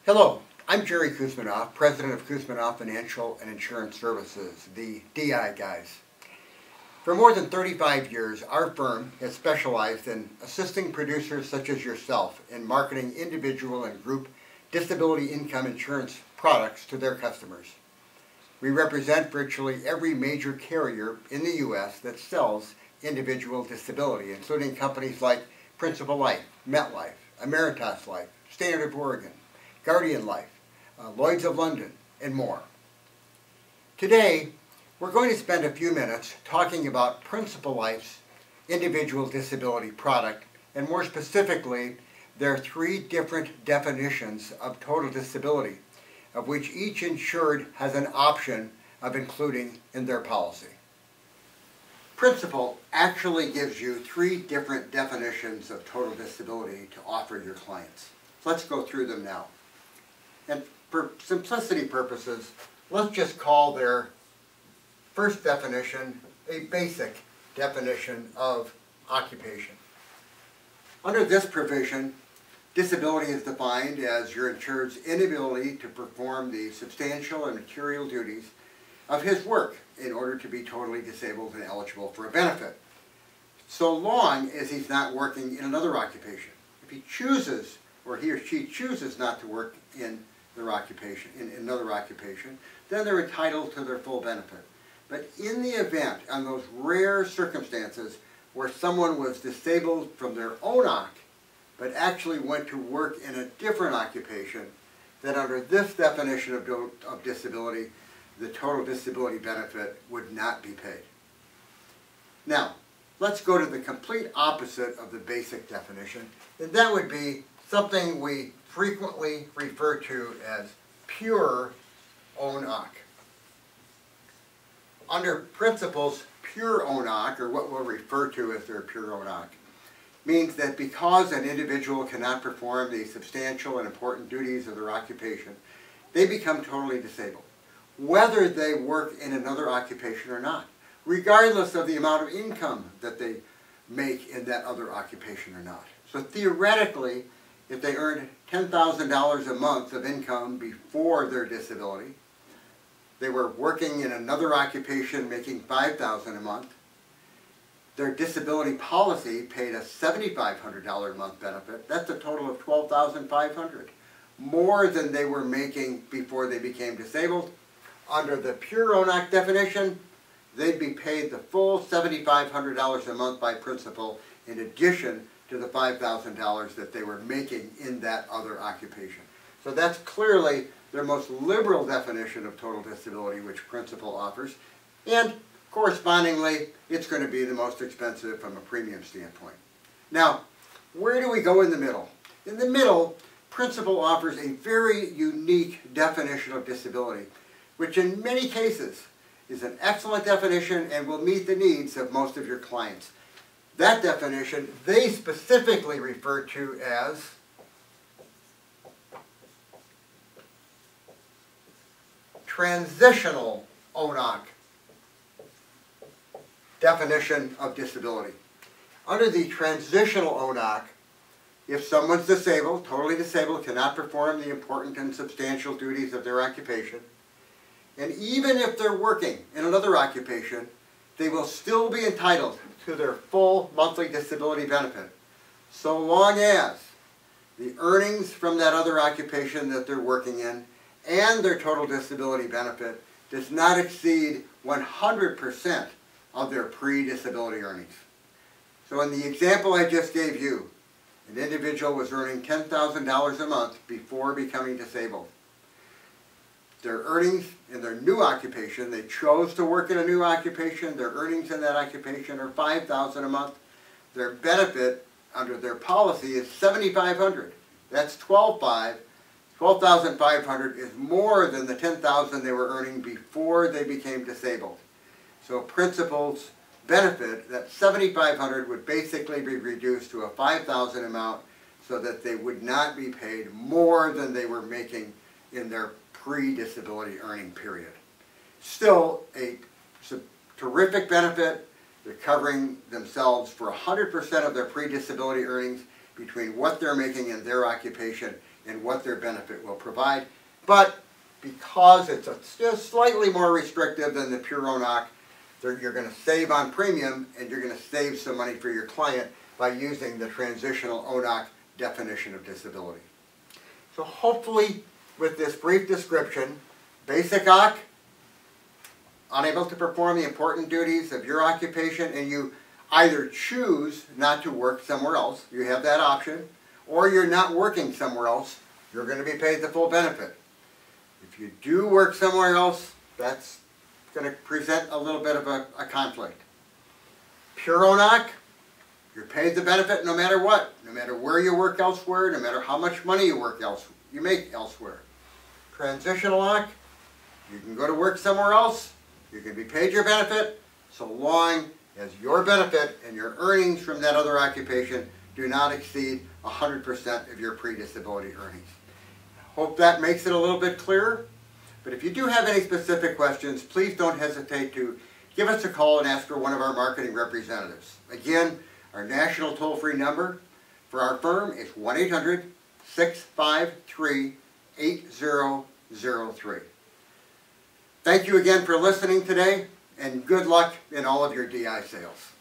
Hello, I'm Jerry Kuzmanoff, President of Kuzmanoff Financial and Insurance Services, the DI guys. For more than 35 years, our firm has specialized in assisting producers such as yourself in marketing individual and group disability income insurance products to their customers. We represent virtually every major carrier in the U.S. that sells individual disability, including companies like Principal Life, MetLife, Ameritas Life, Standard of Oregon, Guardian Life, Lloyd's of London, and more. Today, we're going to spend a few minutes talking about Principal Life's individual disability product, and more specifically, their three different definitions of total disability, of which each insured has an option of including in their policy. Principal actually gives you three different definitions of total disability to offer your clients. Let's go through them now. And for simplicity purposes, let's just call their first definition a basic definition of occupation. Under this provision, disability is defined as your insured's inability to perform the substantial and material duties of his work in order to be totally disabled and eligible for a benefit, so long as he's not working in another occupation. If he chooses, or he or she chooses not to work in their occupation, in another occupation, then they're entitled to their full benefit. But in the event, on those rare circumstances where someone was disabled from their own OCC, but actually went to work in a different occupation, then under this definition of disability, the total disability benefit would not be paid. Now, let's go to the complete opposite of the basic definition, and that would be something we frequently refer to as pure own OCC. Under Principal's pure own OCC, or what we'll refer to as their pure own OCC, means that because an individual cannot perform the substantial and important duties of their occupation, they become totally disabled, whether they work in another occupation or not, regardless of the amount of income that they make in that other occupation or not. So theoretically, if they earned $10,000 a month of income before their disability, they were working in another occupation making $5,000 a month, their disability policy paid a $7,500 a month benefit. That's a total of $12,500, more than they were making before they became disabled. Under the pure own OCC definition, they'd be paid the full $7,500 a month by Principal in addition to the $5,000 that they were making in that other occupation. So that's clearly their most liberal definition of total disability which Principal offers, and correspondingly, it's going to be the most expensive from a premium standpoint. Now, where do we go in the middle? In the middle, Principal offers a very unique definition of disability, which in many cases is an excellent definition and will meet the needs of most of your clients. That definition they specifically refer to as transitional own OCC definition of disability. Under the transitional own OCC, if someone's disabled, totally disabled, cannot perform the important and substantial duties of their occupation, and even if they're working in another occupation, they will still be entitled to their full monthly disability benefit, so long as the earnings from that other occupation that they're working in and their total disability benefit does not exceed 100% of their pre-disability earnings. So in the example I just gave you, an individual was earning $10,000 a month before becoming disabled. Their earnings in their new occupation, they chose to work in a new occupation, their earnings in that occupation are $5,000 a month. Their benefit under their policy is $7,500. That's $12,500 is more than the $10,000 they were earning before they became disabled. So Principal's benefit, that $7,500 would basically be reduced to a $5,000 amount so that they would not be paid more than they were making in their pre-disability earning period. Still a terrific benefit. They're covering themselves for 100% of their pre-disability earnings between what they're making in their occupation and what their benefit will provide. But because it's just slightly more restrictive than the pure ONOC, you're going to save on premium and you're going to save some money for your client by using the transitional ONOC definition of disability. So hopefully with this brief description, basic OC, unable to perform the important duties of your occupation, and you either choose not to work somewhere else, you have that option, or you're not working somewhere else, you're going to be paid the full benefit. If you do work somewhere else, that's going to present a little bit of a conflict. Pure ONOC, you're paid the benefit no matter what, no matter where you work elsewhere, no matter how much money you make elsewhere. Transitional OC, you can go to work somewhere else, you can be paid your benefit, so long as your benefit and your earnings from that other occupation do not exceed 100% of your pre-disability earnings. Hope that makes it a little bit clearer. But if you do have any specific questions, please don't hesitate to give us a call and ask for one of our marketing representatives. Again, our national toll-free number for our firm is 1-800-653-8003. Thank you again for listening today, and good luck in all of your DI sales.